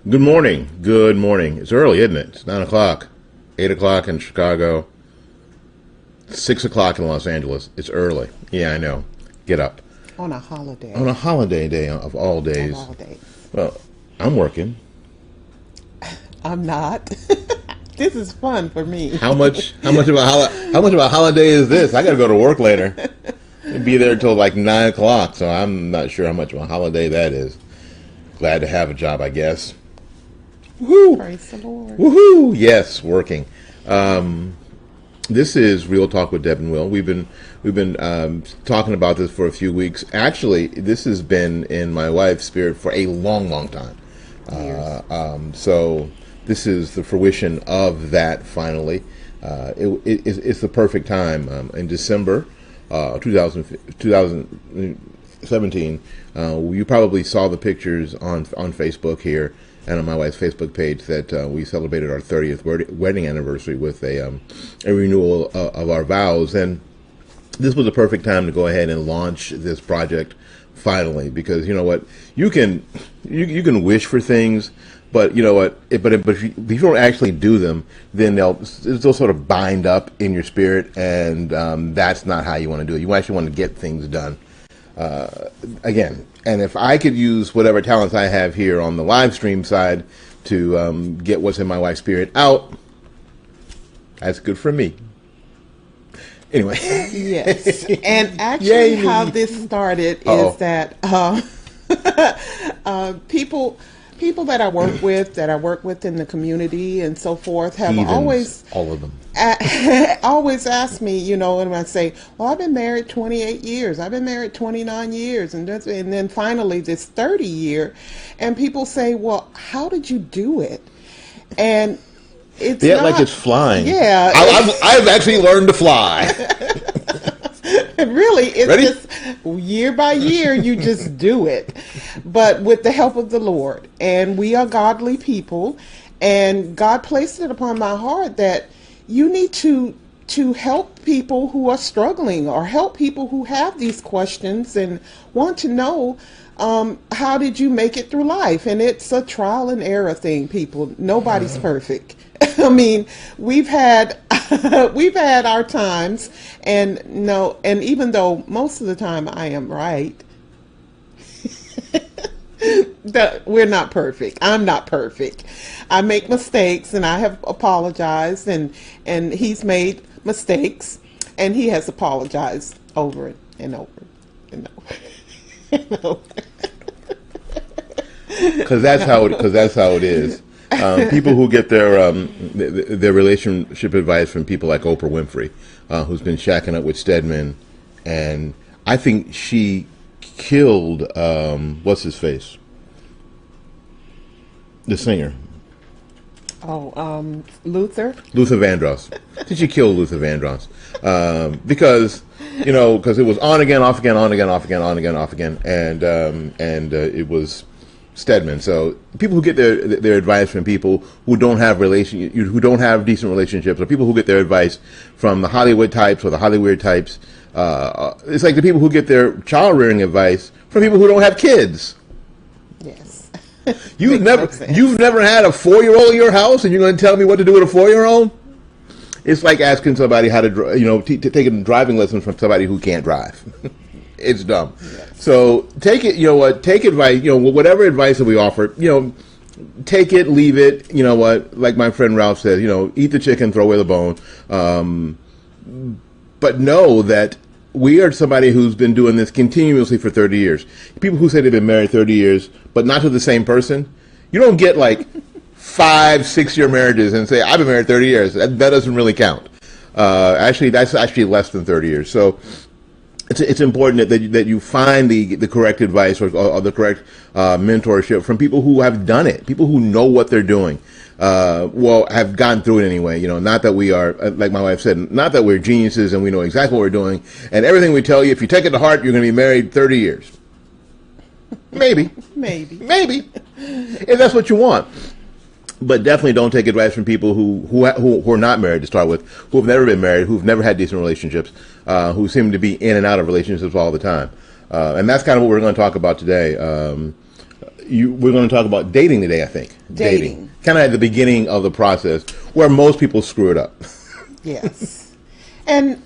Good morning. Good morning. It's early, isn't it? It's 9 o'clock. 8 o'clock in Chicago. 6 o'clock in Los Angeles. It's early. Yeah, I know. Get up. On a holiday. On a holiday day of all days. Of all days. Well, I'm working. I'm not. This is fun for me. How much of a holiday is this? I got to go to work later. I'll be there till like 9 o'clock, so I'm not sure how much of a holiday that is. Glad to have a job, I guess. Woohoo! Praise the Lord. Woohoo! Yes, working. This is Real Talk with Deb and Will. We've been talking about this for a few weeks. Actually, this has been in my wife's spirit for a long, long time. So this is the fruition of that. Finally, it's the perfect time. In December 2017, you probably saw the pictures on Facebook here and on my wife's Facebook page that we celebrated our 30th wedding anniversary with a renewal of our vows. And this was a perfect time to go ahead and launch this project finally, because you know what, you can wish for things, but you know what, but if you don't actually do them, then they'll sort of bind up in your spirit, and that's not how you want to do it. You actually want to get things done. Again, and if I could use whatever talents I have here on the live stream side to get what's in my wife's spirit out, that's good for me. Anyway. Yes. And actually how this started is that people that I work with in the community and so forth have Heathens, always all of them always ask me, and I say, well, I've been married 28 years, I've been married 29 years, and then finally this 30 year, and people say, well, how did you do it? And it's like it's flying. Yeah, I've actually learned to fly. Really, it's Ready? just year by year, you just do it, but with the help of the Lord. And we are godly people, and God placed it upon my heart that you need to help people who are struggling, or help people who have these questions and want to know, how did you make it through life? And it's a trial and error thing, people. Nobody's perfect. I mean, we've had our times, and even though most of the time I am right, we're not perfect. I'm not perfect. I make mistakes, and I have apologized, and he's made mistakes, and he has apologized over and over and over and over. Because that's how it is. People who get their relationship advice from people like Oprah Winfrey, who's been shacking up with Stedman, and I think she killed what's his face, the singer. Luther Vandross. Did she kill Luther Vandross? Because it was on again, off again, on again, off again, on again, off again, and it was Stedman. So people who get their advice from people who don't have decent relationships, or people who get their advice from the Hollywood types or the Hollyweird types, it's like the people who get their child rearing advice from people who don't have kids. Yes. You've never had a 4-year-old in your house, and you're going to tell me what to do with a 4-year-old? It's like asking somebody how to taking driving lessons from somebody who can't drive. It's dumb. Yes. So take it. You know what? Take advice. Whatever advice that we offer. Take it, leave it. You know what? Like my friend Ralph says. Eat the chicken, throw away the bone. But know that we are somebody who's been doing this continuously for 30 years. People who say they've been married 30 years, but not to the same person. You don't get like 5-6-year marriages and say, I've been married 30 years. That doesn't really count. Actually, that's actually less than 30 years. So it's important that you find the correct advice or the correct mentorship from people who have done it, people who know what they're doing. Have gone through it anyway. Not that we are, like my wife said, not that we're geniuses and we know exactly what we're doing. And everything we tell you, if you take it to heart, you're going to be married 30 years. Maybe. Maybe. If that's what you want. But definitely don't take advice from people who are not married to start with, who have never been married, who've never had decent relationships, who seem to be in and out of relationships all the time. And that's kind of what we're going to talk about today. we're going to talk about dating today, I think. Dating. Kind of at the beginning of the process where most people screw it up. Yes. And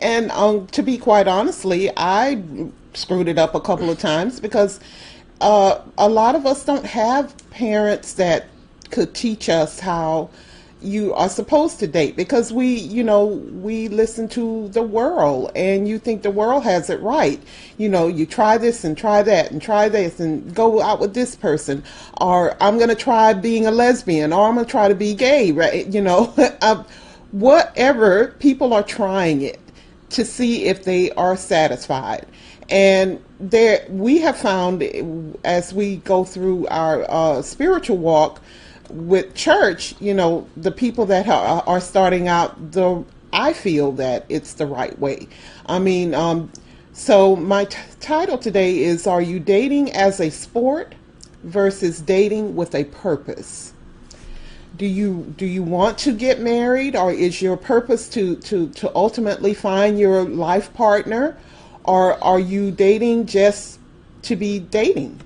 to be quite honestly, I screwed it up a couple of times because a lot of us don't have parents that could teach us how you are supposed to date, because we listen to the world, and you think the world has it right. You try this and try that and try this and go out with this person, or I'm going to try being a lesbian, or I'm going to try to be gay, right? Whatever, people are trying it to see if they are satisfied. And we have found, as we go through our spiritual walk with church, the people that are starting out, I feel that it's the right way. I mean, so my title today is, are you dating as a sport versus dating with a purpose? Do you want to get married, or is your purpose to ultimately find your life partner, or are you dating just to be dating?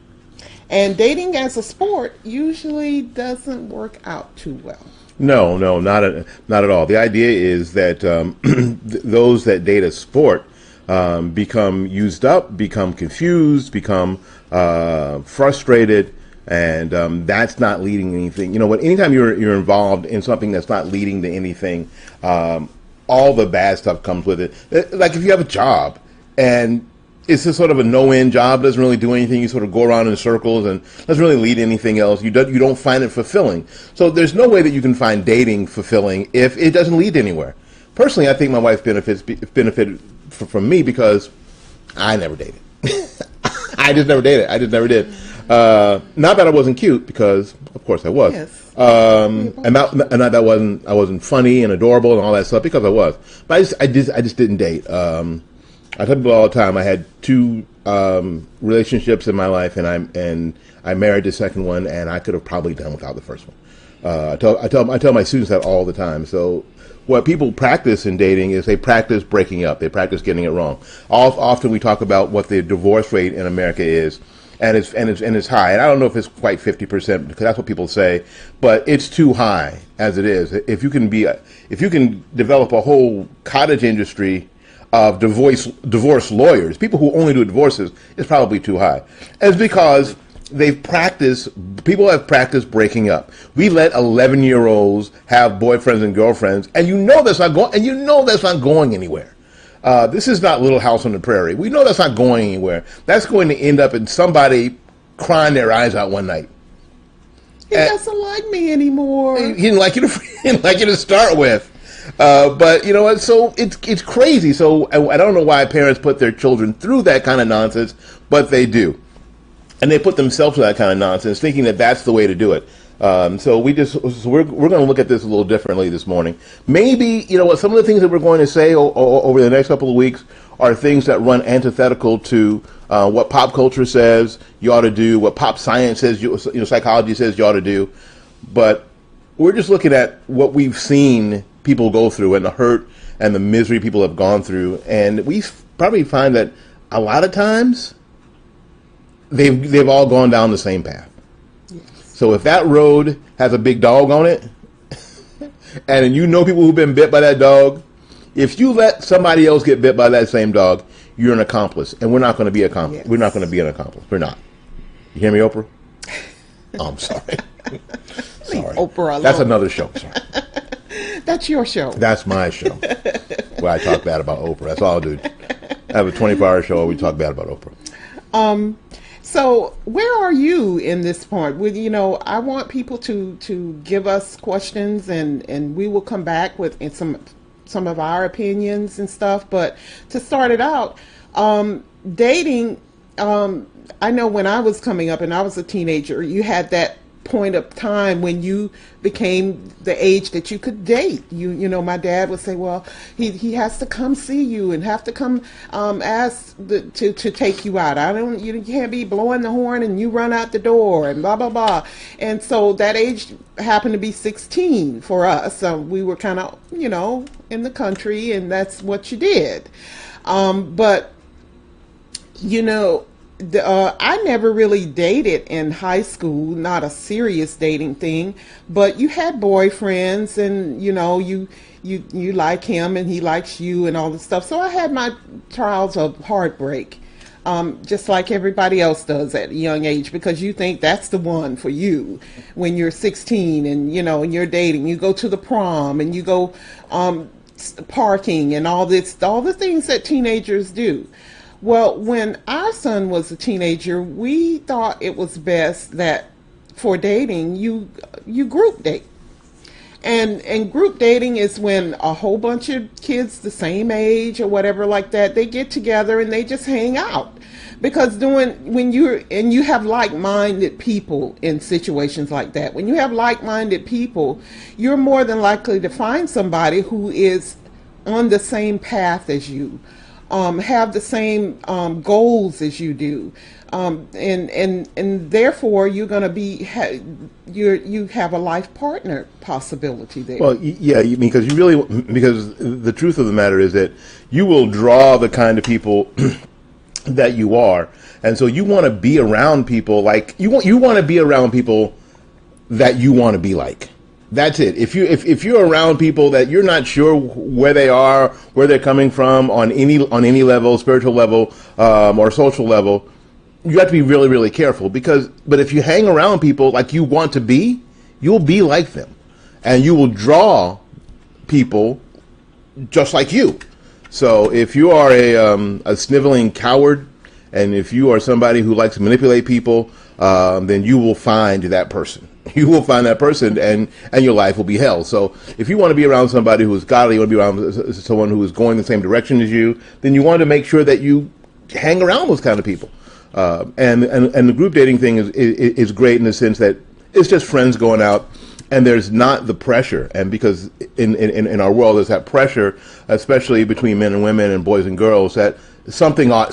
And dating as a sport usually doesn't work out too well. No, not at all. The idea is that those that date a sport become used up, become confused, become frustrated, and that's not leading to anything. Anytime you're involved in something that's not leading to anything, all the bad stuff comes with it. Like if you have a job and it's just sort of a no-end job, doesn't really do anything. You sort of go around in circles and doesn't really lead to anything else. You don't find it fulfilling. So there's no way that you can find dating fulfilling if it doesn't lead anywhere. Personally, I think my wife benefited from me because I never dated. I just never dated. I just never did. Not that I wasn't cute, because of course I was. Yes. And not that I wasn't funny and adorable and all that stuff, because I was. But I just didn't date. I tell people all the time, I had two relationships in my life, and I married the second one, and I could have probably done without the first one. I tell my students that all the time. So what people practice in dating is they practice breaking up. They practice getting it wrong. Often we talk about what the divorce rate in America is, and it's high. And I don't know if it's quite 50%, because that's what people say, but it's too high as it is. If you can develop a whole cottage industry of divorce lawyers, people who only do divorces, is probably too high. And it's because people have practiced breaking up. We let 11-year-olds have boyfriends and girlfriends, and that's not going anywhere. This is not Little House on the Prairie. We know that's not going anywhere. That's going to end up in somebody crying their eyes out one night. He doesn't like me anymore. He didn't like you to start with. But you know what? So it's crazy. So I don't know why parents put their children through that kind of nonsense, but they do, and they put themselves through that kind of nonsense, thinking that that's the way to do it. So we're going to look at this a little differently this morning. Maybe what some of the things that we're going to say over the next couple of weeks are things that run antithetical to what pop culture says you ought to do, what pop science says psychology says you ought to do, but we're just looking at what we've seen people go through and the hurt and the misery people have gone through, and we probably find that a lot of times they've all gone down the same path. Yes. So if that road has a big dog on it, and people who've been bit by that dog, if you let somebody else get bit by that same dog, you're an accomplice, and we're not going to be accomplice. Yes. We're not going to be an accomplice. We're not. You hear me, Oprah? Oh, I'm sorry. Sorry. Oprah alone. That's another show. Sorry. That's your show. That's my show. Where I talk bad about Oprah. That's all I'll do. I have a 24-hour show where we talk bad about Oprah. So where are you in this part? I want people to give us questions, and we will come back with some of our opinions and stuff. But to start it out, dating, I know when I was coming up and I was a teenager, you had that point of time when you became the age that you could date. My dad would say, well, he has to come see you and have to come ask to take you out. You can't be blowing the horn and you run out the door and blah blah blah. And so that age happened to be 16 for us. We were kind of in the country, and that's what you did. But I never really dated in high school, not a serious dating thing, but you had boyfriends, and you like him and he likes you and all this stuff. So I had my trials of heartbreak, just like everybody else does at a young age, because you think that's the one for you when you're 16 and and you're dating. You go to the prom and you go parking and all the things that teenagers do. Well, when our son was a teenager, we thought it was best that for dating, you group date. And group dating is when a whole bunch of kids the same age or whatever like that, they get together and they just hang out. Because when you have like-minded people in situations like that, when you have like-minded people, you're more than likely to find somebody who is on the same path as you. Have the same goals as you do, and therefore you're going to be you have a life partner possibility there. Well, yeah, because the truth of the matter is that you will draw the kind of people that you are, and so you want to be around people like you want to be around people that you want to be like. That's it. If you're around people that you're not sure where they are, where they're coming from on any level, spiritual level, or social level, you have to be really, really careful. But if you hang around people like you want to be, you'll be like them, and you will draw people just like you. So if you are a sniveling coward, and if you are somebody who likes to manipulate people, then you will find that person. You will find that person, and your life will be hell. So if you want to be around somebody who is godly, you want to be around someone who is going the same direction as you, then you want to make sure that you hang around those kind of people. And the group dating thing is great in the sense that it's just friends going out, and there's not the pressure. And because in our world there's that pressure, especially between men and women and boys and girls, that something ought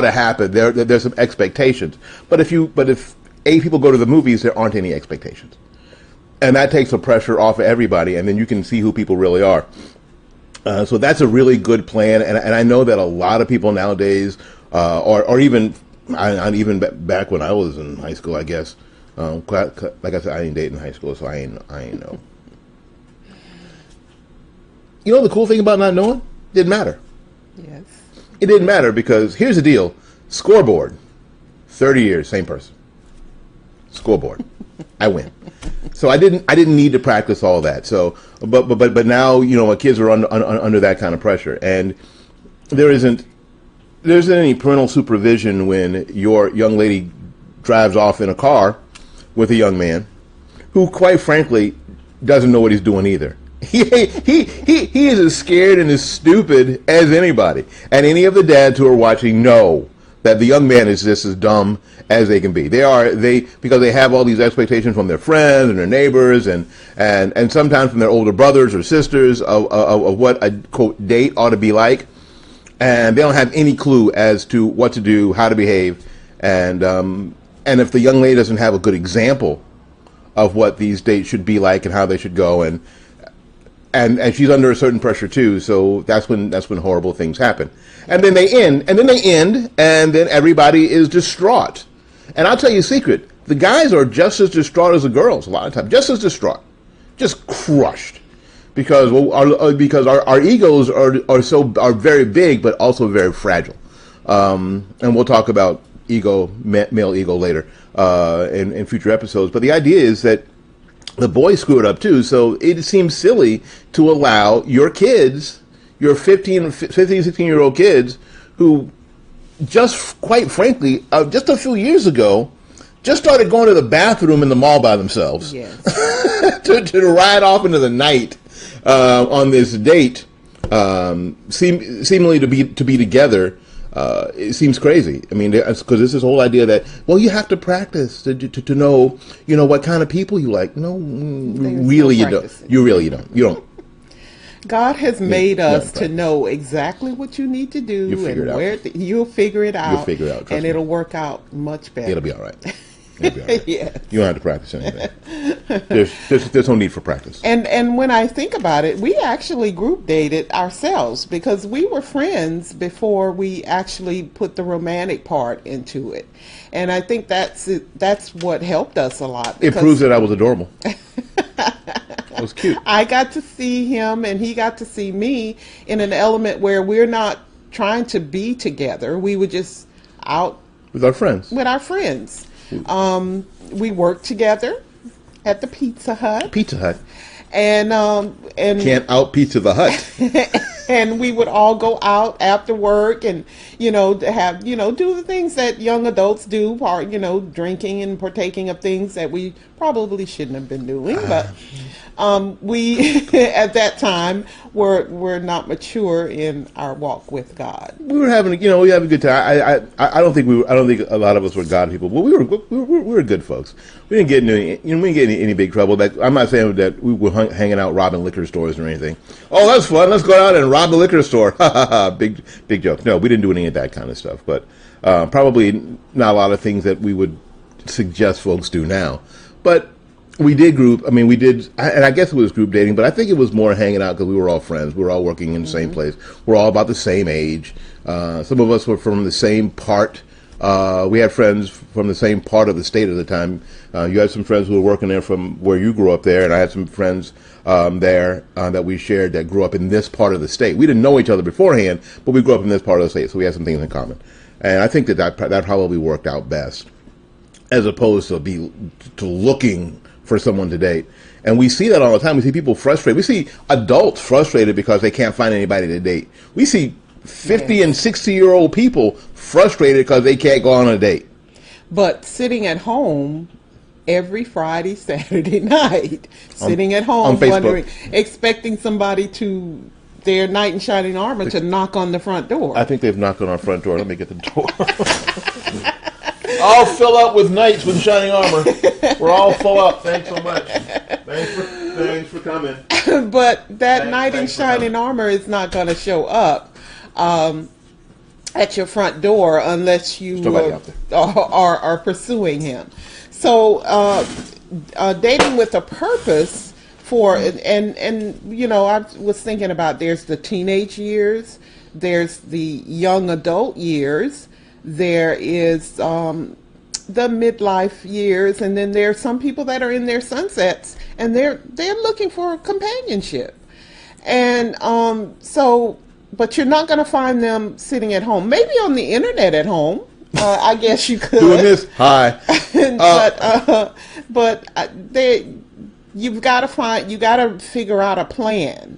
to happen. There's some expectations. But if 8 people go to the movies, there aren't any expectations. And that takes the pressure off of everybody, and then you can see who people really are. So that's a really good plan, and I know that a lot of people nowadays, or even back when I was in high school, I guess, like I said, I didn't date in high school, so I ain't know. You know the cool thing about not knowing? Didn't matter. Yes. It didn't matter because here's the deal. Scoreboard, 30 years, same person. Scoreboard, I win. So I didn't need to practice all that. So, but now my kids are under that kind of pressure, and there isn't any parental supervision when your young lady drives off in a car with a young man who, quite frankly, doesn't know what he's doing either. He is as scared and as stupid as anybody, and any of the dads who are watching know that the young man is just as dumb as they can be. Because they have all these expectations from their friends and their neighbors and sometimes from their older brothers or sisters of what a quote date ought to be like, and they don't have any clue as to what to do, how to behave, and if the young lady doesn't have a good example of what these dates should be like and how they should go, and she's under a certain pressure too, so that's when horrible things happen. And then they end, and then everybody is distraught. And I'll tell you a secret, the guys are just as distraught as the girls a lot of times, just as distraught, just crushed. Because our egos are very big, but also very fragile. And we'll talk about male ego later in future episodes. But the idea is that the boys screw it up too, so it seems silly to allow your kids, your 15, 16-year-old kids, who just, quite frankly, just a few years ago, just started going to the bathroom in the mall by themselves. Yes. to ride off into the night on this date, seemingly to be together. It seems crazy. I mean, because there's this whole idea that, well, you have to practice to know, what kind of people you like. No, really you don't. You really don't. You don't. God has made us to know exactly what you need to do, You'll figure it out. You'll figure it out. You'll figure it out, and it'll work out much better. It'll be all right. You'll be all right. Yes. You don't have to practice anything. There's no need for practice. And when I think about it, we actually group dated ourselves because we were friends before we actually put the romantic part into it. And I think that's what helped us a lot. It proves that I was adorable. It was cute. I got to see him and he got to see me in an element where we're not trying to be together. We were just out With our friends. with our friends. We worked together at the Pizza Hut. Pizza Hut. And Can't out Pizza the Hut. and we would all go out after work and, to have, do the things that young adults do, drinking and partaking of things that we probably shouldn't have been doing. But we, at that time, were not mature in our walk with God. We were having, we had a good time. I don't think a lot of us were God people, but we were good folks. We didn't get into any big trouble. I'm not saying that we were hanging out robbing liquor stores or anything. Oh, that's fun. Let's go out and rob the liquor store. Big joke. No, we didn't do any of that kind of stuff. But probably not a lot of things that we would suggest folks do now. But we did group. I mean, we did, and I guess it was group dating. But I think it was more hanging out because we were all friends. We were all working in the same place. We're all about the same age. Some of us were from the same part. We had friends from the same part of the state at the time. You had some friends who were working there from where you grew up there, and I had some friends there that we shared that grew up in this part of the state. We didn't know each other beforehand, but we grew up in this part of the state, so we had some things in common. And I think that probably worked out best, as opposed to looking for someone to date. And we see that all the time. We see people frustrated. We see adults frustrated because they can't find anybody to date. We see 50 and 60-year-old people frustrated because they can't go on a date. But sitting at home every Friday, Saturday night, sitting at home, wondering, expecting somebody their knight in shining armor to knock on the front door. I think they've knocked on our front door. Let me get the door. I'll fill up with knights with shining armor. We're all full up. Thanks so much. Thanks for coming. But that knight in shining armor is not going to show up at your front door unless you are pursuing him. So dating with a purpose and I was thinking about, there's the teenage years, there's the young adult years, there is the midlife years, and then there's some people that are in their sunsets and they're looking for companionship. And but you're not going to find them sitting at home. Maybe on the internet at home. I guess you could. Doing this? Hi. You've got to figure out a plan.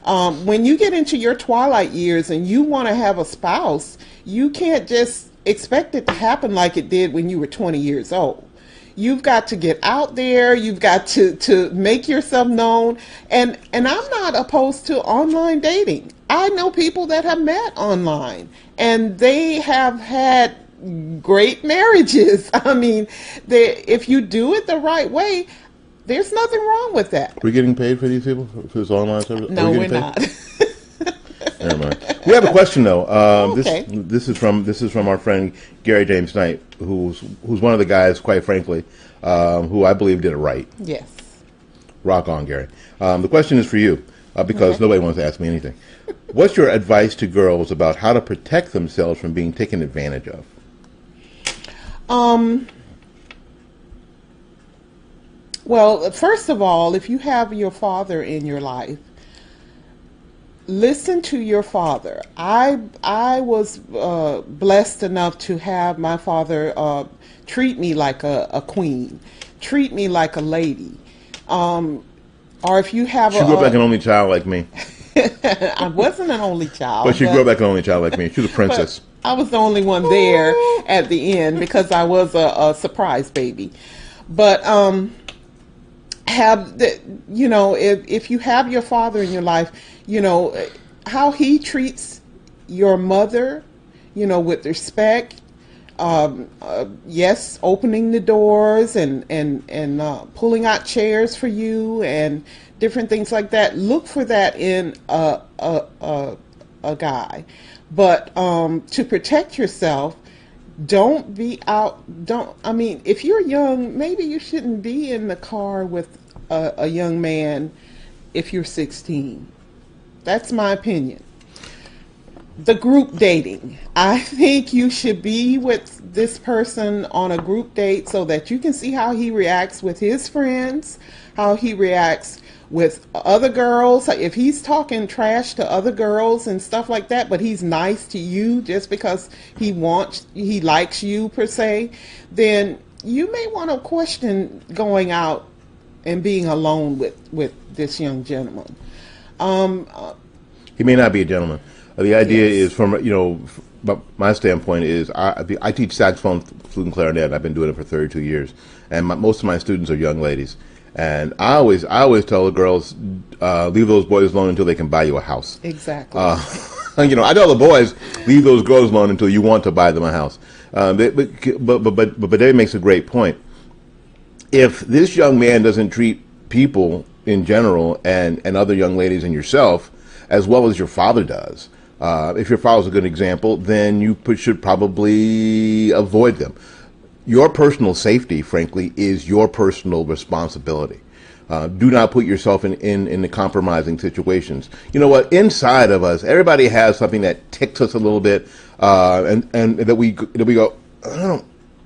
When you get into your twilight years and you want to have a spouse, you can't just expect it to happen like it did when you were 20 years old. You've got to get out there. You've got to make yourself known. And I'm not opposed to online dating. I know people that have met online and they have had great marriages. I mean, if you do it the right way, there's nothing wrong with that. We're getting paid for these people, for this online service? No, we're not. Never mind. We have a question though. Okay. This is from our friend Gary James Knight, who's one of the guys, quite frankly, who I believe did it right. Yes. Rock on, Gary. The question is for you, because nobody wants to ask me anything. What's your advice to girls about how to protect themselves from being taken advantage of? Well, first of all, if you have your father in your life, listen to your father. I was blessed enough to have my father treat me like a queen, treat me like a lady. Or if you have she grew up like an only child like me. I wasn't an only child. But she grew up like an only child like me. She was a princess. I was the only one there at the end because I was a surprise baby. But if you have your father in your life, how he treats your mother, with respect. Yes, opening the doors and pulling out chairs for you and different things like that. Look for that in a guy. But to protect yourself, Don't be out. Don't. I mean, if you're young, maybe you shouldn't be in the car with a young man if you're 16. That's my opinion. The group dating. I think you should be with this person on a group date so that you can see how he reacts with his friends, how he reacts with other girls. If he's talking trash to other girls and stuff like that, but he's nice to you just because he likes you per se, then you may want to question going out and being alone with this young gentleman. He may not be a gentleman. The idea is, from my standpoint is, I teach saxophone, flute, and clarinet. And I've been doing it for 32 years, and most of my students are young ladies. And I always tell the girls, leave those boys alone until they can buy you a house. Exactly. I tell the boys, leave those girls alone until you want to buy them a house. But Dave makes a great point. If this young man doesn't treat people in general and other young ladies and yourself as well as your father does, if your father's a good example, then you should probably avoid them. Your personal safety, frankly, is your personal responsibility. Do not put yourself in the compromising situations. You know what? Inside of us, everybody has something that ticks us a little bit, and that we go, I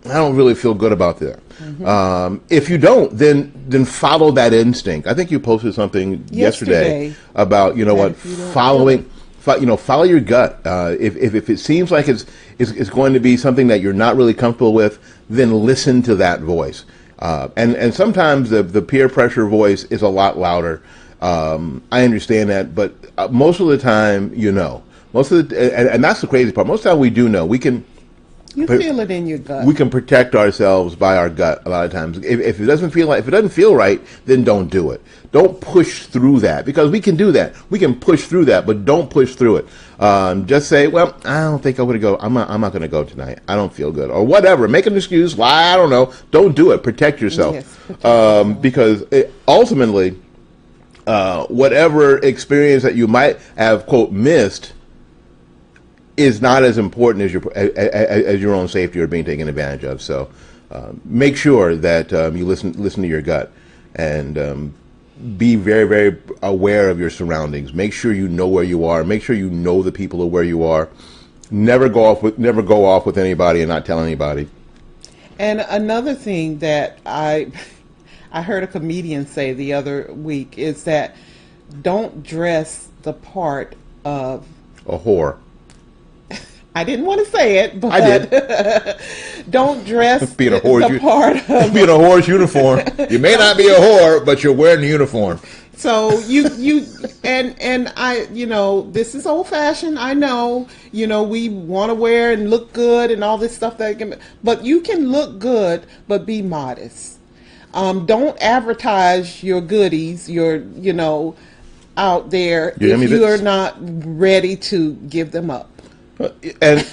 don't really feel good about that. Mm-hmm. If you don't, then follow that instinct. I think you posted something yesterday about follow your gut. If it seems like it's going to be something that you're not really comfortable with, then listen to that voice. And sometimes the peer pressure voice is a lot louder. I understand that, but most of the time, and that's the crazy part. Most of the time, we do know. You feel it in your gut. We can protect ourselves by our gut a lot of times. If it doesn't feel right, then don't do it. Don't push through that, because we can do that. We can push through that, but don't push through it. Just say, well, I don't think I'm going to go. I'm not going to go tonight. I don't feel good, or whatever. Make an excuse. Lie. I don't know. Don't do it. Protect yourself. Yes, because ultimately, whatever experience that you might have, quote, missed, is not as important as your own safety or being taken advantage of. So make sure that you listen to your gut, and be very, very aware of your surroundings. Make sure you know where you are. Make sure you know the people of where you are. Never go off with anybody and not tell anybody. And another thing that I heard a comedian say the other week is that don't dress the part of a whore. I didn't want to say it, but I did. Don't dress being a whore's part of being a whore's uniform. You may not be a whore, but you're wearing the uniform. So you and I, this is old fashioned. I know, we want to wear and look good and all this stuff but you can look good, but be modest. Don't advertise your goodies, out there if you are not ready to give them up. And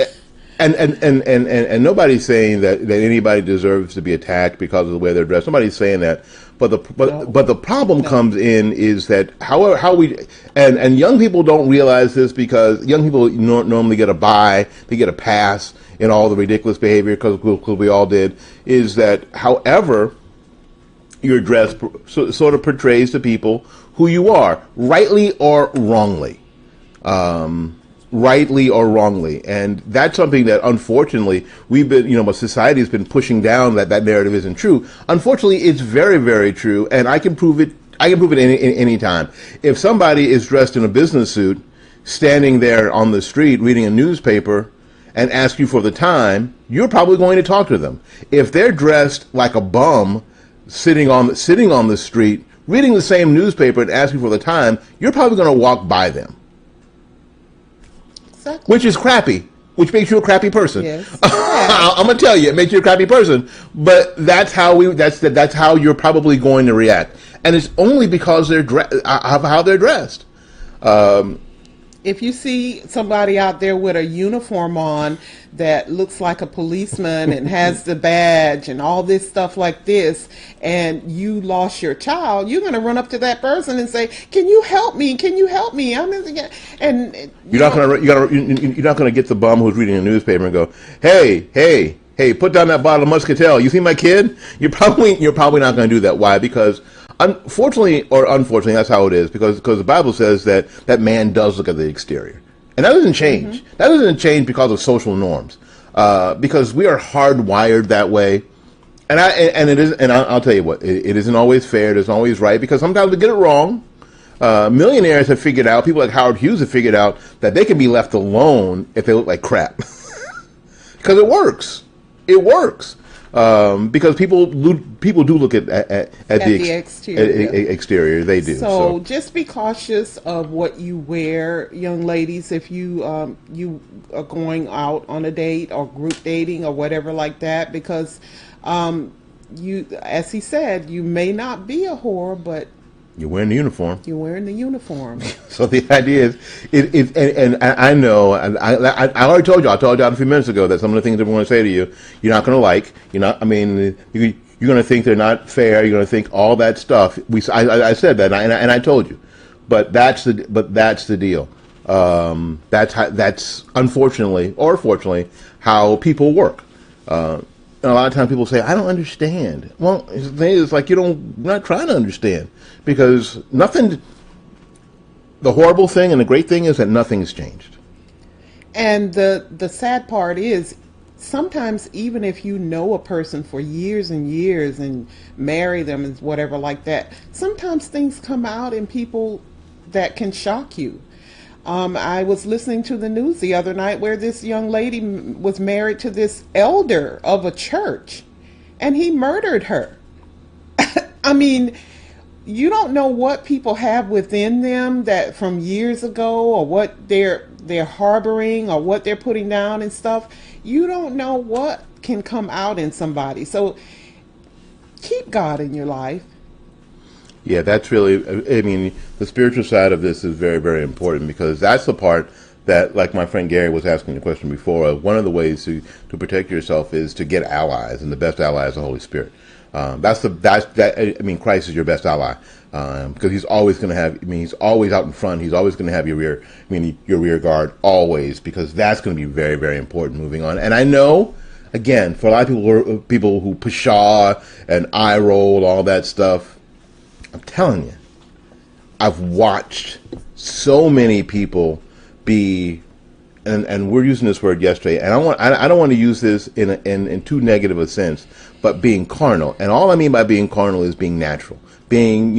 nobody's saying that anybody deserves to be attacked because of the way they're dressed. Nobody's saying that. But the problem comes in is that how we and young people don't realize this, because young people normally get they get a pass in all the ridiculous behavior because we all did. Is that however your dress sort of portrays to people who you are, rightly or wrongly. Rightly or wrongly, and that's something that unfortunately we've been, society has been pushing down that narrative isn't true. Unfortunately, it's very, very true, and I can prove it. I can prove it any time. If somebody is dressed in a business suit, standing there on the street reading a newspaper, and ask you for the time, you're probably going to talk to them. If they're dressed like a bum, sitting on the street reading the same newspaper and asking for the time, you're probably going to walk by them. Exactly. Which is crappy, which makes you a crappy person. Yes. I'm gonna tell you, it makes you a crappy person. But that's how you're probably going to react, and it's only because of how they're dressed. If you see somebody out there with a uniform on that looks like a policeman and has the badge and all this stuff like this, and you lost your child, you're going to run up to that person and say, "Can you help me? Can you help me?" And you're not going to get the bum who's reading a newspaper and go, "Hey, put down that bottle of Muscatel. You see my kid?" You're probably not going to do that. Why? Because unfortunately, or unfortunately, that's how it is. Because the Bible says that man does look at the exterior, and that doesn't change. Mm-hmm. That doesn't change because of social norms. Because we are hardwired that way, and I'll tell you what, it isn't always fair. It isn't always right, because sometimes we get it wrong. Millionaires have figured out. People like Howard Hughes have figured out that they can be left alone if they look like crap, because it works. It works. Because people do look at the exterior. They do. So just be cautious of what you wear, young ladies. If you are going out on a date or group dating or whatever like that, because you, as he said, you may not be a whore, but you're wearing the uniform. You're wearing the uniform. So the idea is, and I know, and I already told you. I told you a few minutes ago that some of the things that we want to say to you, you're not going to like. You're not. I mean, you're going to think they're not fair. You're going to think all that stuff. I said that, and I told you, but that's the deal. That's unfortunately or fortunately how people work. And a lot of times people say, "I don't understand." Well, the thing is, like, you're not trying to understand, because nothing. The horrible thing and the great thing is that nothing has changed. And the sad part is, sometimes even if you know a person for years and years and marry them and whatever like that, sometimes things come out in people that can shock you. I was listening to the news the other night where this young lady was married to this elder of a church, and he murdered her. I mean, you don't know what people have within them that from years ago, or what they're harboring, or what they're putting down and stuff. You don't know what can come out in somebody. So keep God in your life. Yeah, that's really, I mean, the spiritual side of this is very, very important, because that's the part that, like my friend Gary was asking the question before, one of the ways to protect yourself is to get allies, and the best ally is the Holy Spirit. Christ is your best ally, because he's always going to have, he's always out in front. He's always going to have your rear guard always, because that's going to be very, very important moving on. And I know, again, for a lot of people who pshaw and eye roll, all that stuff, I'm telling you, I've watched so many people be, and we're using this word yesterday, and I don't want to use this in too negative a sense, but being carnal. And all I mean by being carnal is being natural, being,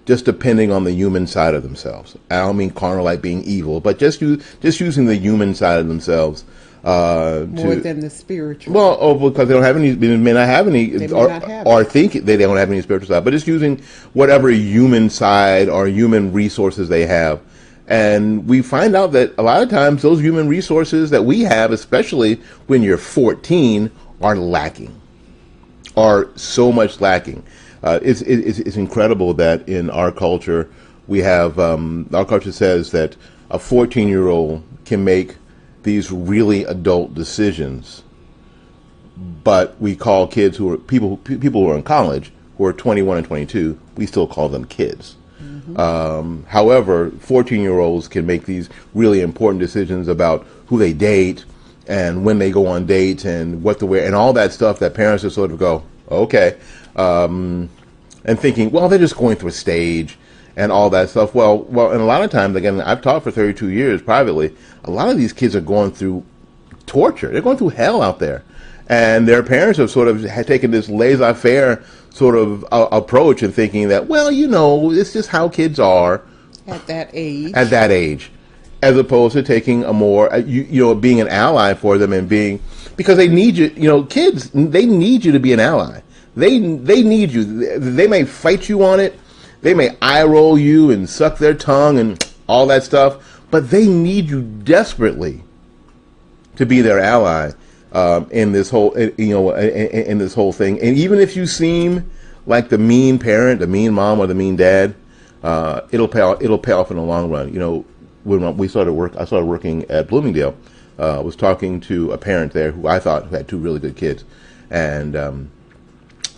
just depending on the human side of themselves. I don't mean carnal like being evil, but just using the human side of themselves. More than the spiritual. Well, because they don't have any, they may not have any, or think they don't have any spiritual side, but just using whatever human side or human resources they have. And we find out that a lot of times those human resources that we have, especially when you're 14, are lacking, are so much lacking. It's incredible that in our culture, we have, our culture says that a 14-year-old can make these really adult decisions, but we call kids who are people who are in college, who are 21 and 22, we still call them kids. Mm-hmm. However, 14-year-olds can make these really important decisions about who they date and when they go on dates and what to wear and all that stuff that parents just sort of go, okay, and thinking, well, they're just going through a stage and all that stuff. Well, and a lot of times, again, I've taught for 32 years privately. A lot of these kids are going through torture. They're going through hell out there. And their parents have sort of taken this laissez-faire sort of approach and thinking that, well, it's just how kids are. At that age. At that age. As opposed to taking a more, being an ally for them and being, because they need you, kids, they need you to be an ally. They need you. They may fight you on it. They may eye roll you and suck their tongue and all that stuff, but they need you desperately to be their ally in this whole, in this whole thing. And even if you seem like the mean parent, the mean mom, or the mean dad, it'll pay off in the long run. when we started work, I started working at Bloomingdale. Was talking to a parent there who I thought had two really good kids, and I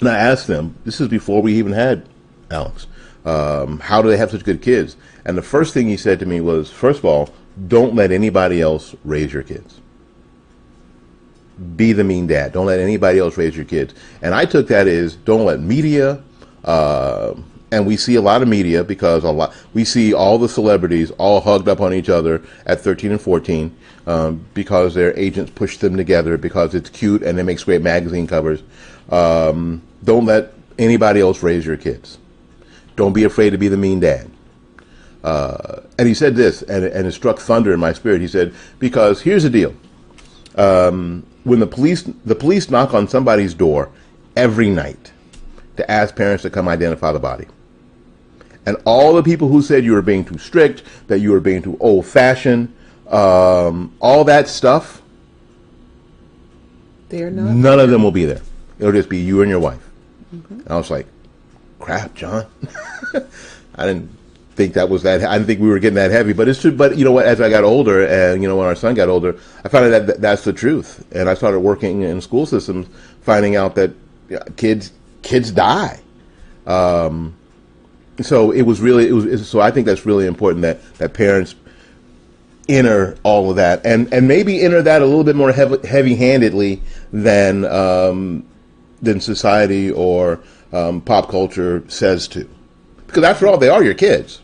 asked them. This is before we even had Alex. How do they have such good kids? And the first thing he said to me was, first of all, don't let anybody else raise your kids. Be the mean dad. Don't let anybody else raise your kids. And I took that as don't let media, and we see a lot of media because we see all the celebrities all hugged up on each other at 13 and 14 because their agents push them together because it's cute and it makes great magazine covers. Don't let anybody else raise your kids. Don't be afraid to be the mean dad. And he said this, and it struck thunder in my spirit. He said, because here's the deal. When the police knock on somebody's door every night to ask parents to come identify the body. And all the people who said you were being too strict, that you were being too old-fashioned, all that stuff, none of them will be there. It'll just be you and your wife. Mm-hmm. And I was like, crap, John. I didn't think that was that. I didn't think we were getting that heavy. But it's true. But you know what? As I got older, and you know, when our son got older, I found out that that's the truth. And I started working in school systems, finding out that kids die. So it was really so I think that's really important that parents enter all of that and maybe enter that a little bit more heavy-handedly than society or pop culture says to. Because after all, they are your kids.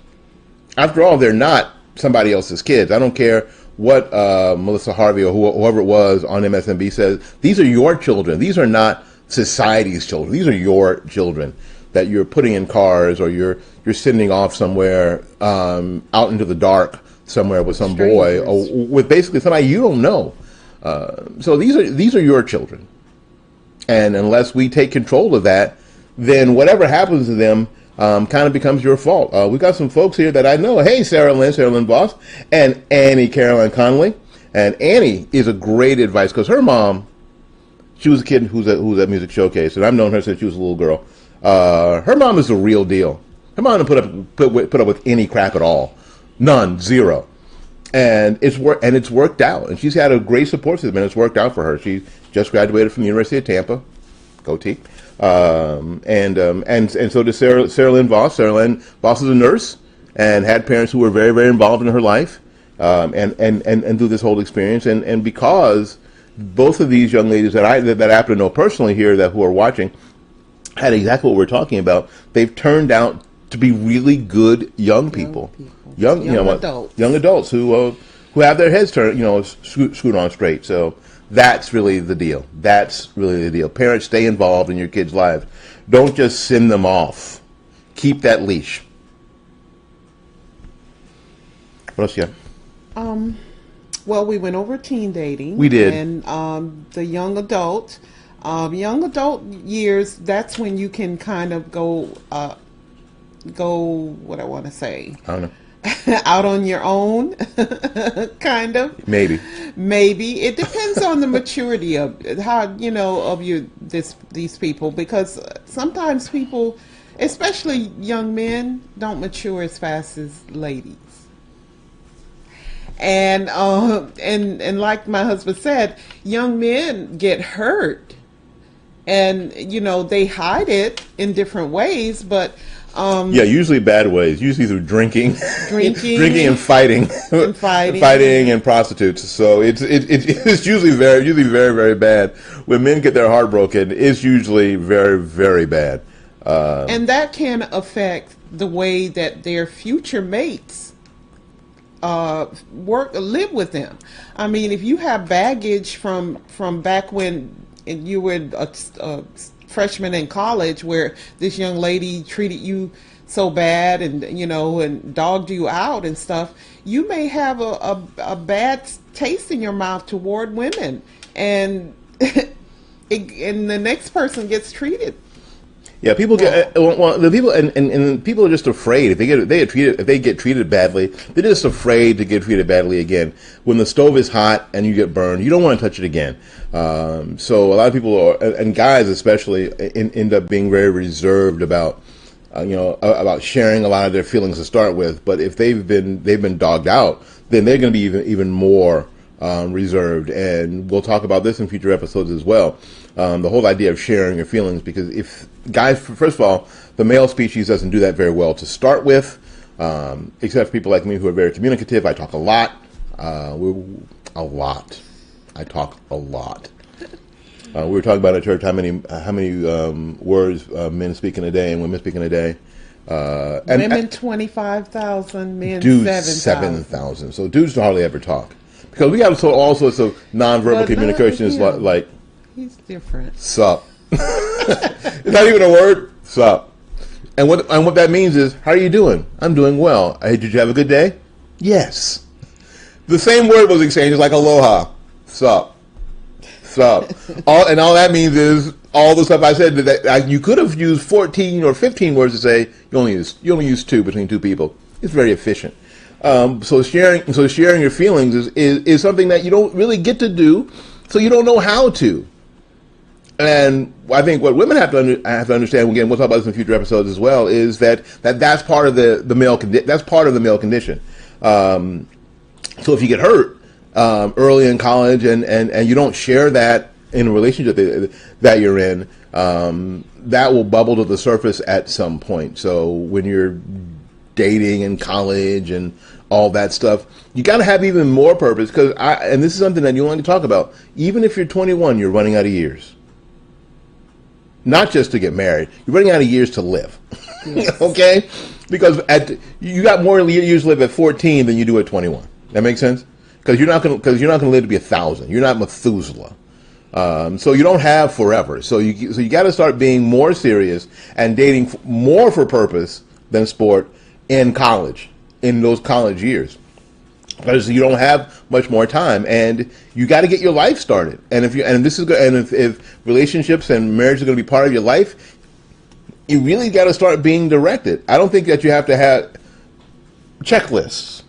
After all, they're not somebody else's kids. I don't care what Melissa Harvey or whoever it was on MSNBC says. These are your children. These are not society's children. These are your children that you're putting in cars or you're sending off somewhere out into the dark somewhere with some boy or with basically somebody you don't know. So these are your children. And unless we take control of that, then whatever happens to them kind of becomes your fault. We've got some folks here that I know. Hey, Sarah Lynn Voss, and Annie Caroline Conley. And Annie is a great advice because her mom, she was a kid who's at Music Showcase, and I've known her since she was a little girl. Her mom is the real deal. Her mom didn't put up with any crap at all. None, zero. And it's worked out. And she's had a great support system, and it's worked out for her. She just graduated from the University of Tampa. Go T. And so did Sarah Lynn Voss. Sarah Lynn Voss is a nurse and had parents who were very, very involved in her life, and through this whole experience. And because both of these young ladies that I happen to know personally here who are watching had exactly what we're talking about, they've turned out to be really good young people. Young adults who have their heads turned, screwed on straight. So that's really the deal. Parents, stay involved in your kids' lives. Don't just send them off. Keep that leash. What else you got? Well, we went over teen dating. We did. And the young adult years, that's when you can kind of go, what I want to say. I don't know. Out on your own, kind of. Maybe it depends on the maturity of how these people, because sometimes people, especially young men, don't mature as fast as ladies. And like my husband said, young men get hurt, and they hide it in different ways, but. Usually bad ways. Usually through drinking and fighting, and prostitutes. So it's usually very, very bad. When men get their heart broken, it's usually very, very bad. And that can affect the way that their future mates live with them. I mean, if you have baggage from back when you were a freshman in college where this young lady treated you so bad and dogged you out and stuff, you may have a bad taste in your mouth toward women, and and the next person gets treated. Yeah, people get the people and people are just afraid if they get treated badly, they're just afraid to get treated badly again. When the stove is hot and you get burned, you don't want to touch it again. So a lot of people and guys especially end up being very reserved about about sharing a lot of their feelings to start with. But if they've been dogged out, then they're going to be even more reserved. And we'll talk about this in future episodes as well. The whole idea of sharing your feelings, because if guys, first of all, the male species doesn't do that very well to start with, except for people like me who are very communicative. I talk a lot. I talk a lot. We were talking about at church how many words men speak in a day and women speak in a day. Women 25,000, men dudes 7,000. 7,000. So dudes don't hardly ever talk, because we have all sorts of nonverbal communications like he's different. Sup. It's not even a word. Sup. And what that means is, how are you doing? I'm doing well. Hey, did you have a good day? Yes. The same word was exchanged, like aloha. Sup. Sup. All that means is all the stuff I said that you could have used 14 or 15 words to say. You only use 2 between 2 people. It's very efficient. So sharing your feelings is something that you don't really get to do, so you don't know how to. And I think what women have to understand, again, we'll talk about this in future episodes as well, is that's part of the male that's part of the male condition. So if you get hurt early in college and you don't share that in a relationship that you're in, that will bubble to the surface at some point. So when you're dating in college and all that stuff, you got to have even more purpose, because and this is something that you want to talk about. Even if you're 21, you're running out of years. Not just to get married, you're running out of years to live. Yes. Okay, because you got more years to live at 14 than you do at 21. That makes sense, because you're not going to live to be 1,000. You're not Methuselah. So you don't have forever. So you got to start being more serious and dating more for purpose than sport in college, in those college years, because you don't have much more time, and you got to get your life started. And if relationships and marriage are going to be part of your life, you really got to start being directed. I don't think that you have to have checklists.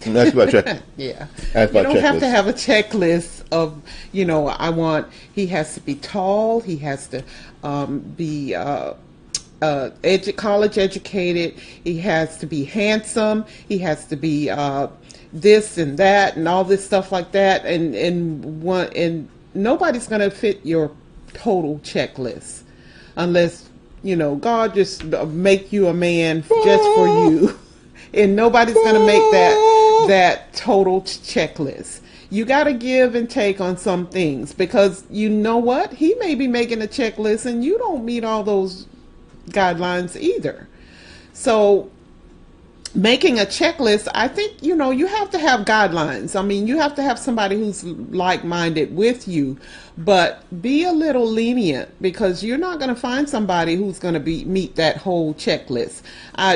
And that's about check. Yeah, that's you about don't have to have a checklist of he has to be tall, he has to be college educated, he has to be handsome, he has to be this and that and all this stuff like that, and nobody's going to fit your total checklist unless God just make you a man just for you, and nobody's going to make that total checklist. You got to give and take on some things, because you know what, he may be making a checklist and you don't meet all those guidelines either. So making a checklist, I think, you have to have guidelines. I mean, you have to have somebody who's like-minded with you, but be a little lenient, because you're not going to find somebody who's going to meet that whole checklist.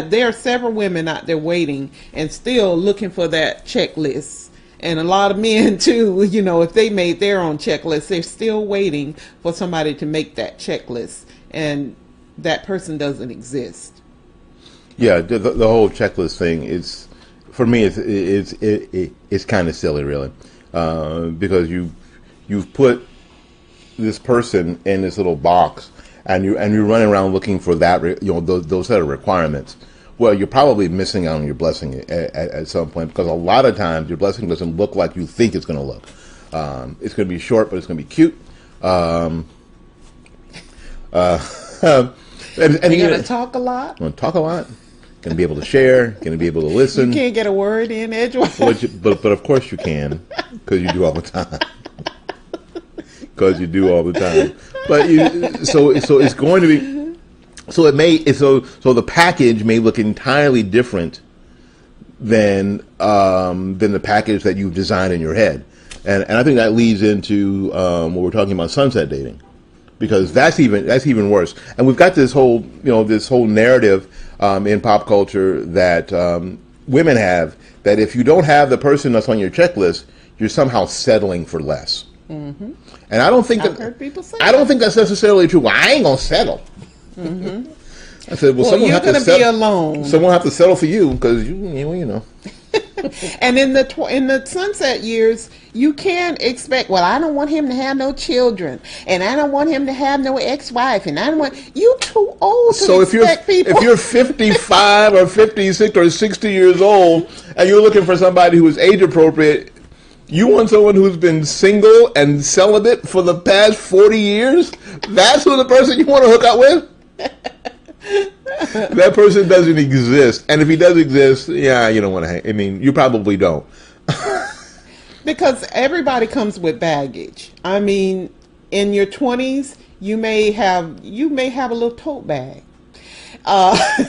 There are several women out there waiting and still looking for that checklist. And a lot of men too, if they made their own checklist, they're still waiting for somebody to make that checklist, and that person doesn't exist. Yeah, the whole checklist thing is, for me, it's kind of silly, really, because you've put this person in this little box, and you're running around looking for that, those set of requirements. Well, you're probably missing out on your blessing at some point, because a lot of times your blessing doesn't look like you think it's going to look. It's going to be short, but it's going to be cute. And you're going to talk a lot. Going to talk a lot. Going to be able to share. Going to be able to listen. You can't get a word in edgewise. But of course you can, because you do all the time. Because you do all the time. But so it's going to be. So the package may look entirely different than the package that you've designed in your head, and I think that leads into what we're talking about, sunset dating, because that's even worse. And we've got this whole narrative in pop culture that women have, that if you don't have the person that's on your checklist, you're somehow settling for less. Mm-hmm. And I don't think I've heard people say I don't think that's necessarily true. Well, I ain't gonna settle. Mm-hmm. I said, well, someone you're going to be alone. Someone have to settle for you, because you know. And in the sunset years, you can't expect, well, I don't want him to have no children, and I don't want him to have no ex-wife, and I don't want, you too old to expect people. If you're 55 or 56 or 60 years old, and you're looking for somebody who is age appropriate, you want someone who's been single and celibate for the past 40 years? That's who the person you want to hook up with? That person doesn't exist. And if he does exist, yeah, you don't want to hang. I mean, you probably don't. Because everybody comes with baggage. I mean, in your 20s, you may have a little tote bag.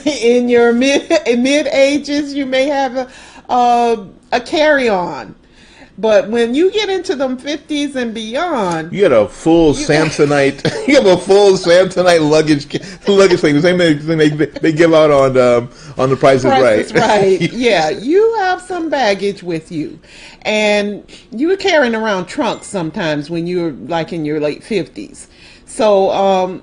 In your mid ages, you may have a carry-on. But when you get into them 50s and beyond, you get a full Samsonite. You have a full Samsonite luggage thing. The same thing they give out on The Price is Right. Right. Yeah, you have some baggage with you, and you're carrying around trunks sometimes when you're like in your late 50s. So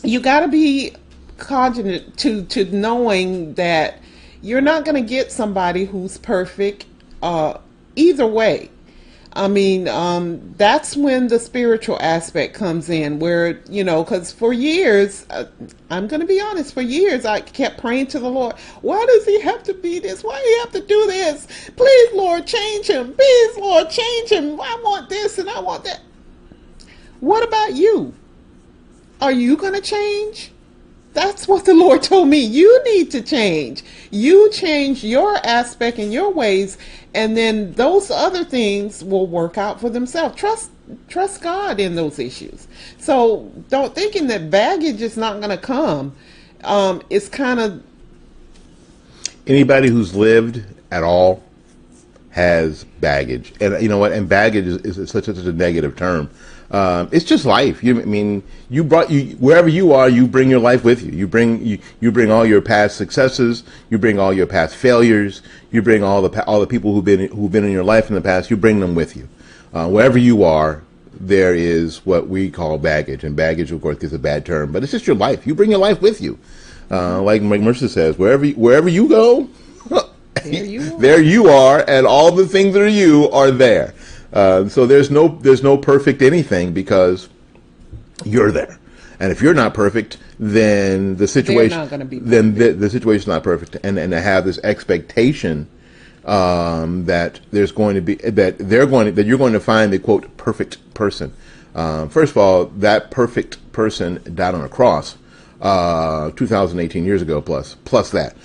you got to be cognizant to knowing that you're not going to get somebody who's perfect. Either way. I mean, that's when the spiritual aspect comes in, where, because for years, I'm going to be honest, for years I kept praying to the Lord, why does he have to be this? Why do he have to do this? Please, Lord, change him. Please, Lord, change him. I want this and I want that. What about you? Are you going to change? That's what the Lord told me. You need to change. You change your aspect and your ways, and then those other things will work out for themselves. Trust God in those issues. So don't thinking that baggage is not going to come. It's kind of... Anybody who's lived at all has baggage. And you know what? And baggage is such a negative term. It's just life. Wherever you are, you bring your life with you. You bring all your past successes. You bring all your past failures. You bring all the people who've been in your life in the past. You bring them with you. Wherever you are, there is what we call baggage, and baggage, of course, is a bad term, but it's just your life. You bring your life with you. Like Mercer says, wherever you go, there you are, and all the things that are you are there. So there's no perfect anything, because you're there, and if you're not perfect, then the situation the situation's not perfect, and to have this expectation that there's going to be that you're going to find the quote perfect person. First of all, that perfect person died on a cross 2018 years ago plus that.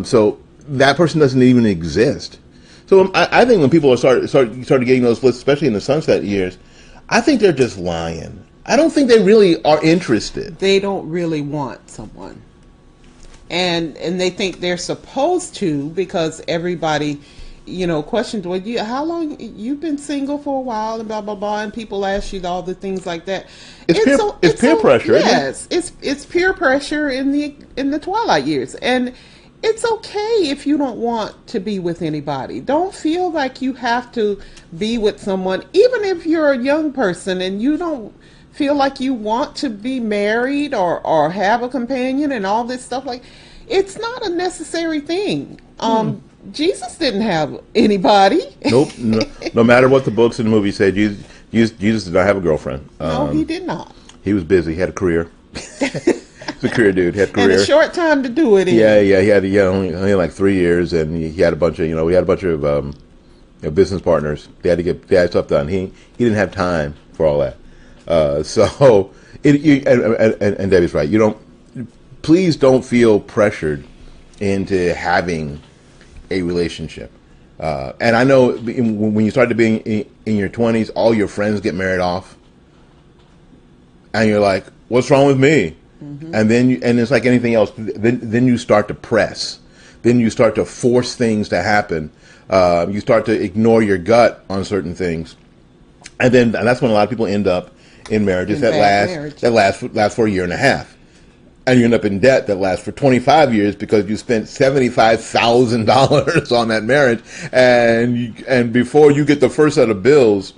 So that person doesn't even exist. So I think when people started getting those lists, especially in the sunset years, I think they're just lying. I don't think they really are interested. They don't really want someone. And they think they're supposed to, because everybody, questions, well, how long you've been single for a while, and blah, blah, blah, and people ask you all the things like that. It's peer pressure, yes, isn't it? It's peer pressure in the twilight years. And it's okay if you don't want to be with anybody. Don't feel like you have to be with someone, even if you're a young person and you don't feel like you want to be married or have a companion and all this stuff. Like, it's not a necessary thing. Jesus didn't have anybody. Nope. No matter what the books and the movies say, Jesus did not have a girlfriend. No, he did not. He was busy. He had a career. He's a career dude. He had a career. And a short time to do it in. Yeah. He had only like 3 years, and he had a bunch of business partners. They had stuff done. He didn't have time for all that. And Debbie's right. Please don't feel pressured into having a relationship. And I know when you start to be in your 20s, all your friends get married off, and you're like, "What's wrong with me?" Mm-hmm. And it's like anything else. Then you start to press. Then you start to force things to happen. You start to ignore your gut on certain things, and that's when a lot of people end up in marriages that last for a year and a half, and you end up in debt that lasts for 25 years because you spent $75,000 on that marriage, and before you get the first set of bills,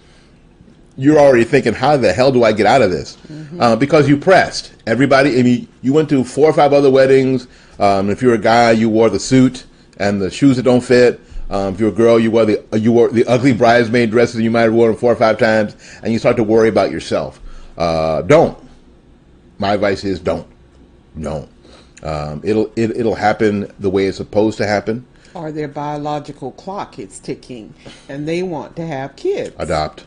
you're already thinking, how the hell do I get out of this? Mm-hmm. Because you pressed. Everybody, you went to 4 or 5 other weddings. If you're a guy, you wore the suit and the shoes that don't fit. If you're a girl, you wore the ugly bridesmaid dresses you might have worn 4 or 5 times, and you start to worry about yourself. Don't. My advice is don't. It'll happen the way it's supposed to happen. Or their biological clock is ticking, and they want to have kids. Adopt.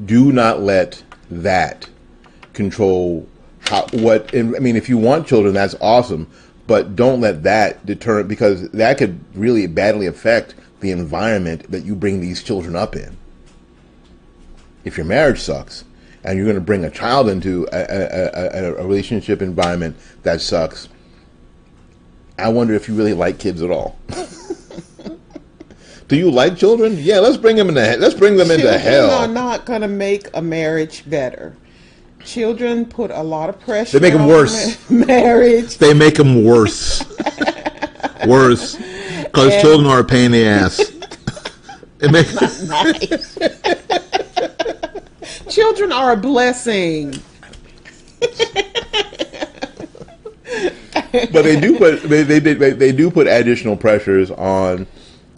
Do not let that control if you want children, that's awesome, but don't let that deter, because that could really badly affect the environment that you bring these children up in. If your marriage sucks and you're going to bring a child into a relationship environment that sucks, I wonder if you really like kids at all. Do you like children? Yeah, let's bring them into hell. Children are not going to make a marriage better. Children put a lot of pressure. They make them worse. Marriage. They make them worse. Worse, because children are a pain in the ass. It makes nice. Children are a blessing. But they do put additional pressures on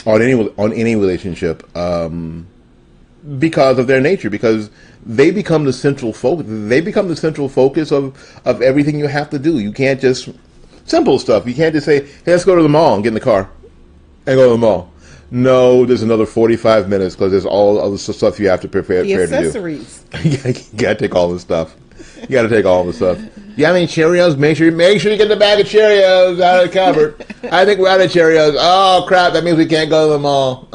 any relationship because of their nature, because they become the central focus. They become the central focus of everything you have to do. You can't just simple stuff. You can't just say, "Hey, let's go to the mall and get in the car and go to the mall." No, there's another 45 minutes because there's all other stuff you have to prepare to do. The accessories. You gotta take all the stuff. You gotta take all the stuff. You have any Cheerios? Make sure you get the bag of Cheerios out of the cupboard. I think we're out of Cheerios. Oh crap! That means we can't go to the mall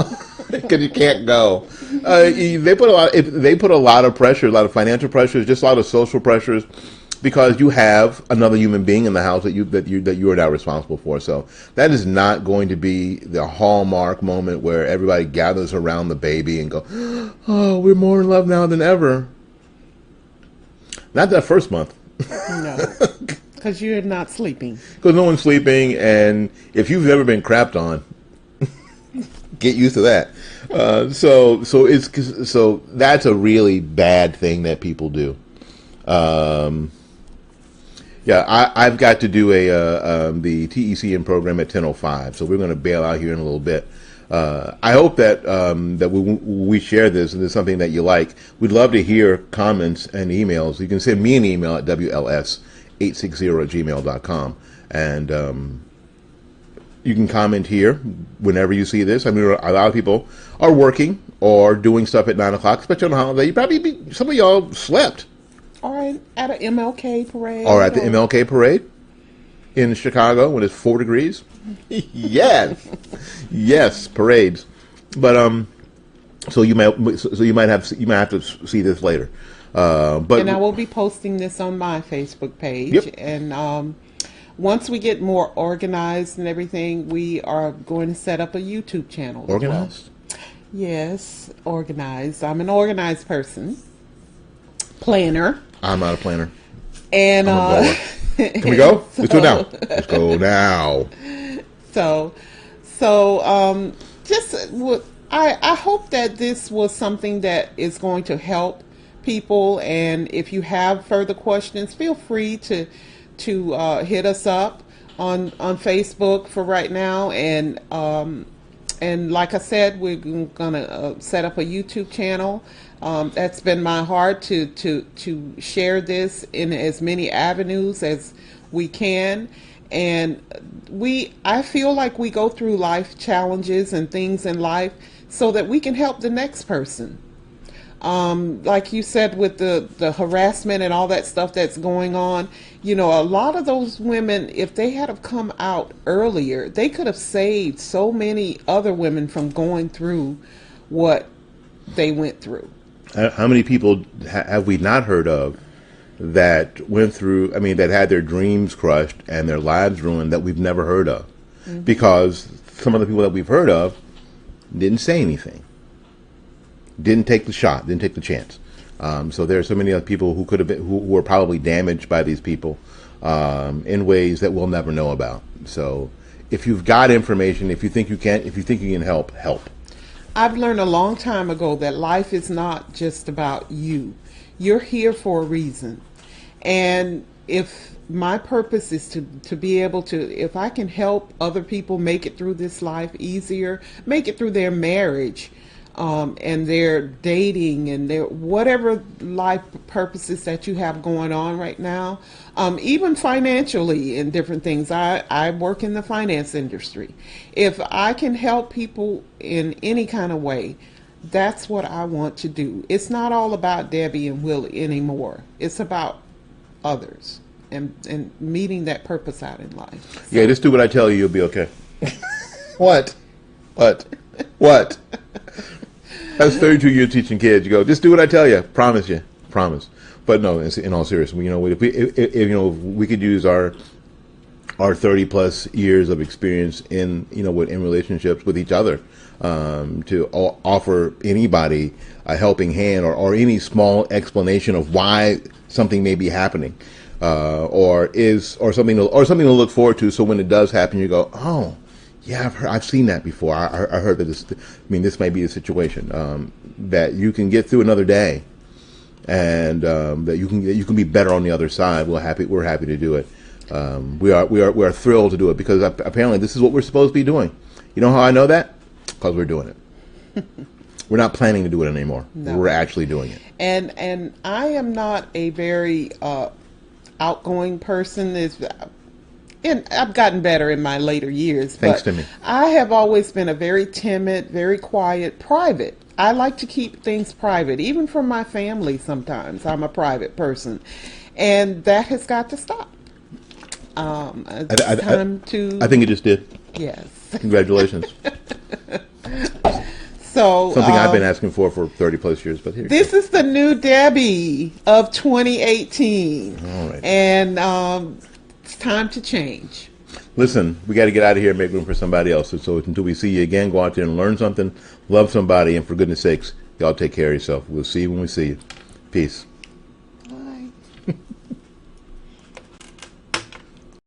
because you can't go. They put a lot of pressure, a lot of financial pressures, just a lot of social pressures, because you have another human being in the house that you are now responsible for. So that is not going to be the hallmark moment where everybody gathers around the baby and go, "Oh, we're more in love now than ever." Not that first month. No, because you're not sleeping. Because no one's sleeping, and if you've never been crapped on, get used to that. So that's a really bad thing that people do. I've got to do the TECM program at 10:05, so we're going to bail out here in a little bit. I hope that we share this and it's something that you like. We'd love to hear comments and emails. You can send me an email at wls860@gmail.com, and you can comment here whenever you see this. I mean, a lot of people are working or doing stuff at 9 o'clock, especially on a holiday. Some of y'all slept. Or at an MLK parade. Or at the MLK parade in Chicago when it's 4 degrees. Yes, parades. But so you might have to see this later. And I will be posting this on my Facebook page. Yep. And once we get more organized and everything, we are going to set up a YouTube channel. Organized? Well. Yes, organized. I'm an organized person. Planner. I'm not a planner. And can we go? Let's do it now. Let's go now. I hope that this was something that is going to help people. And if you have further questions, feel free to hit us up on Facebook for right now. And like I said, we're gonna set up a YouTube channel. That's been my heart to share this in as many avenues as we can. And I feel like we go through life challenges and things in life so that we can help the next person. Like you said, with the harassment and all that stuff that's going on, a lot of those women, if they had have come out earlier, they could have saved so many other women from going through what they went through. How many people have we not heard of that went through, that had their dreams crushed and their lives ruined that we've never heard of? Mm-hmm. Because some of the people that we've heard of didn't say anything, didn't take the shot, didn't take the chance. So there are so many other people who could have been, who were probably damaged by these people in ways that we'll never know about. So if you've got information, if you think you can help. I've learned a long time ago that life is not just about you. You're here for a reason. And if my purpose is to be able to, if I can help other people make it through this life easier, make it through their marriage, and their dating and their whatever life purposes that you have going on right now, even financially and different things. I work in the finance industry. If I can help people in any kind of way, that's what I want to do. It's not all about Debbie and Will anymore. It's about others and meeting that purpose out in life. Yeah, just do what I tell you, you'll be okay. What? That's 32 years teaching kids. You go, just do what I tell you. Promise you. Promise. But no, in all seriousness, if we could use our 30 plus years of experience in relationships with each other, to offer anybody a helping hand or any small explanation of why something may be happening, or something to look forward to. So when it does happen, you go, oh. Yeah, I've seen that before. I heard that this might be a situation that you can get through another day, and that you can be better on the other side. We're happy to do it. We are thrilled to do it because apparently this is what we're supposed to be doing. You know how I know that? Because we're doing it. We're not planning to do it anymore. No. We're actually doing it. And I am not a very outgoing person. And I've gotten better in my later years. Thanks to me. I have always been a very timid, very quiet, private. I like to keep things private, even from my family sometimes. I'm a private person. And that has got to stop. It's time to... I think it just did. Yes. Congratulations. So something I've been asking for 30 plus years, but here this is the new Debbie of 2018. All right. And it's time to change. Listen, we got to get out of here and make room for somebody else. So until we see you again, go out there and learn something, love somebody, and for goodness sakes, y'all take care of yourself. We'll see you when we see you. Peace. Bye.